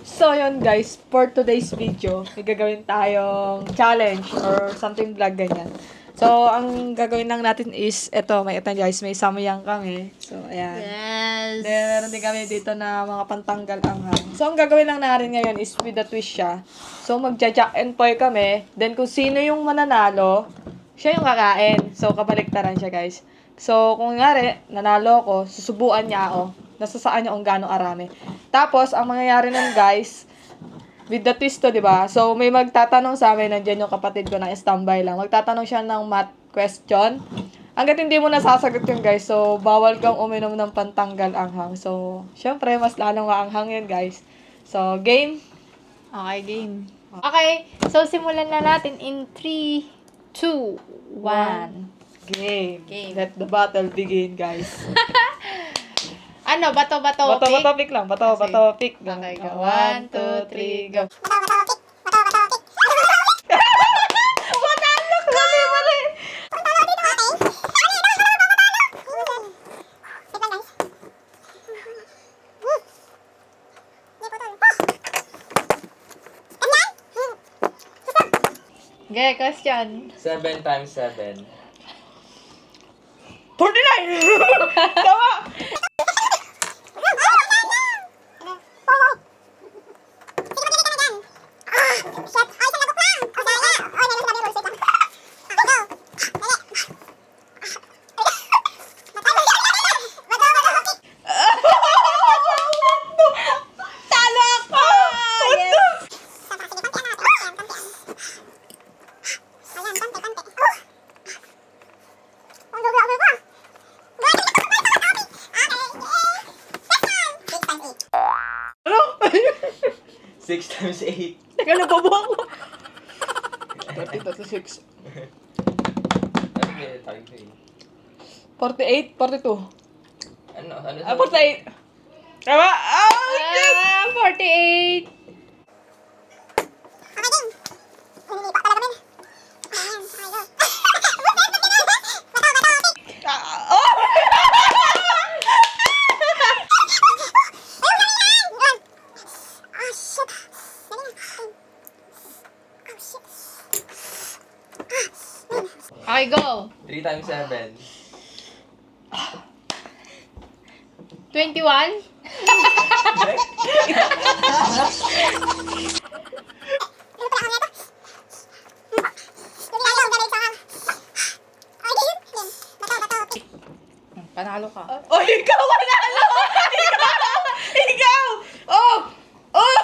So, yun guys, for today's video, may gagawin tayong challenge or something vlog ganyan. So, ang gagawin lang natin is, may guys, may samyang kami. So, ayan. Yes. Then, meron din kami dito na mga pantanggal anghang. So, ang gagawin lang natin ngayon is with the twist siya. So, magja-jack and poy kami. Then, kung sino yung mananalo, siya yung kakain. So, kabaliktaran siya guys. So, kung ngari, nanalo ako, susubuan niya ako. Nasasaan niya kung gaano arami. Tapos, ang mangyayari nun guys, with the twist to, diba? So, may magtatanong sa amin, nandiyan yung kapatid ko na standby lang. Magtatanong siya ng math question. Hanggat hindi mo nasasagot yun guys, so, bawal kang uminom ng pantanggal anghang. So, syempre, mas lalong maanghang yun guys. So, game? Okay, game. Okay, so simulan na natin in 3, 2, 1. Game. Game. Let the battle begin guys. Ano? Bato, Bato pick lang. Bato pick. Okay, go. 1, 2, 3, go. Mali. Okay, question. 7 times 7. 49! Tama! Talo ako! Yes! Ano? 6 times 8. Teka, nababuhan ko. 36. Okay, tawag ko eh. 48, 42. Ano? 48. Tama? Ah! 48. Oh! Okay, go. 3 times 7. 21. Panalo ka. Oh, ikaw manalo! Ikaw! Oh! Oh!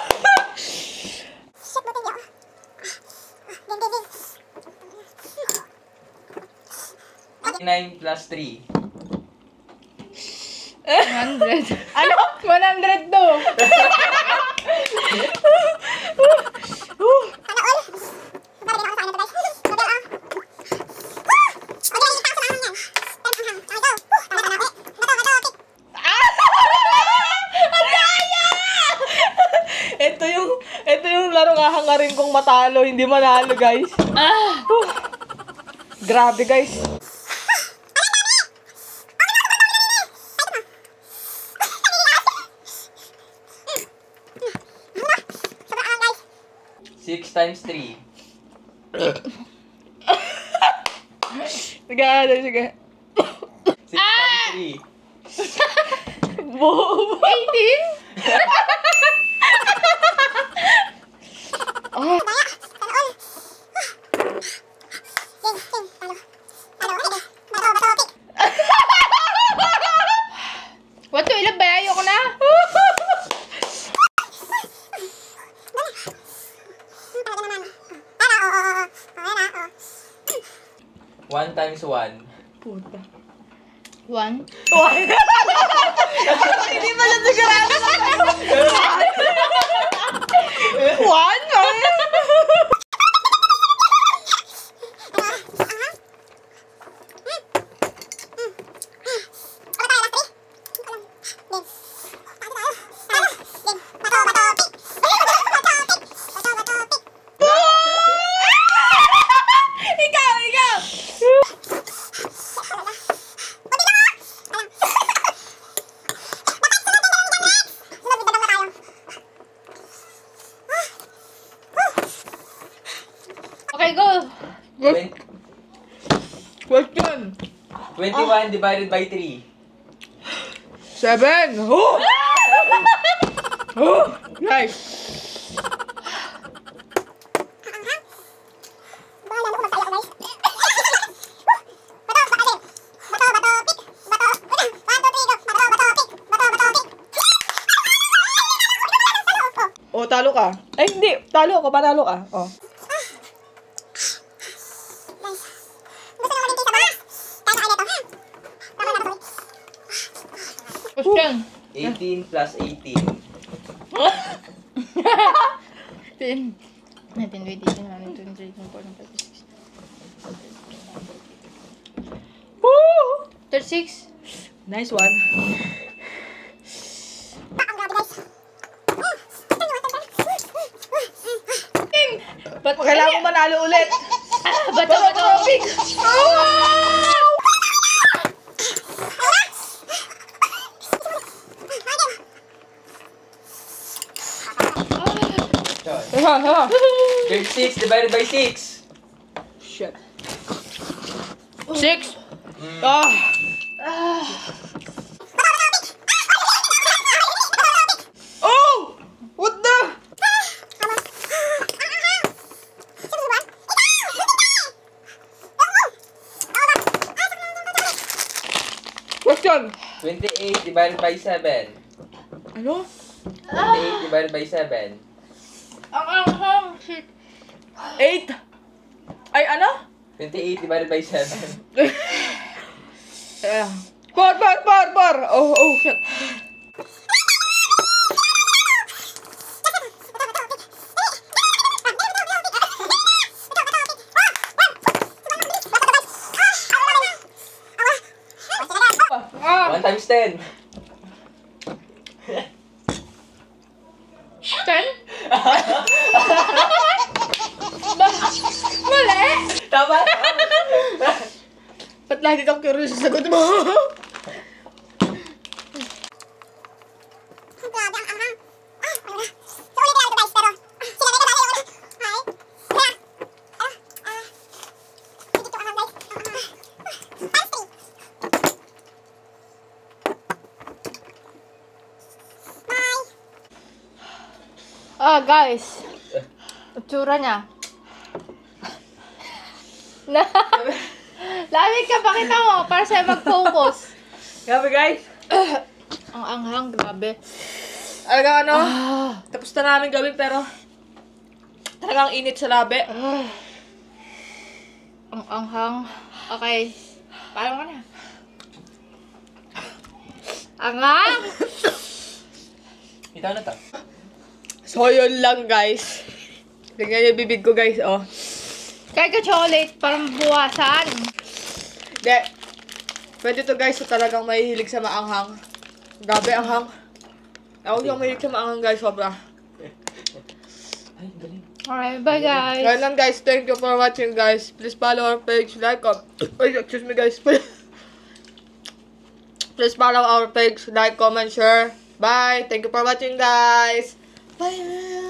9 plus 3. 100. Ano? 102. Ito yung laro kahangarin kong matalo, hindi manalo, guys. Grabe, guys. Six times 3. Sige. 6 times 3. Boom! 18? What to? Ilan ba? Ayoko na. 1 times 1. Puta. 1. Hindi pa siya sigurado. One? Okay, go. Question. 21 divided by 3. 7. Oh! Oh! Guys. Oh, talo ka. Ay, hindi. Talo ako. Panalo ka. Oh. Question. 18 plus 18. 10. 19, 20, 21, 22, 23, 24, 25, 26. Woo! 36. Nice one. Ba't Kailangan mo manalo ulit. Bato, bato. Ha. 36 divided by 6. Shit. 6. Ah. Oh! What the? Question. 28 divided by 7. Ano? 28 divided by 7. Ang shit. 8. Ay, ano? 28 divided by 7. Par. Oh, shit. Ah, 1 times 10. 10? Mali! Tama! Ba't lagi kang curious sa sagot mo? Ah, guys. Itsura niya. Na. Lamig ka, pakita mo para sa'yo mag-focus. Grabe, guys. Ang anghang, grabe. Talagang ano, tapos na namin gawin pero talagang init sa labi. Ang anghang. Okay. Paano ka na? Anghang? Ito na to. So, yun lang, guys. Tingnan yung bibig ko, guys, oh. Kaya ka chocolate, parang buwasan. Hindi. Pwede to, guys, so talagang mahihilig sa maanghang. Grabe, anghang. Ako yung mahilig sa maanghang, guys, sobra. Ay, galing. Alright, bye guys. Kaya lang, guys, thank you for watching, guys. Please follow our page, like, excuse me, guys. Please follow our page, like, comment, share. Bye. Thank you for watching, guys. Bye.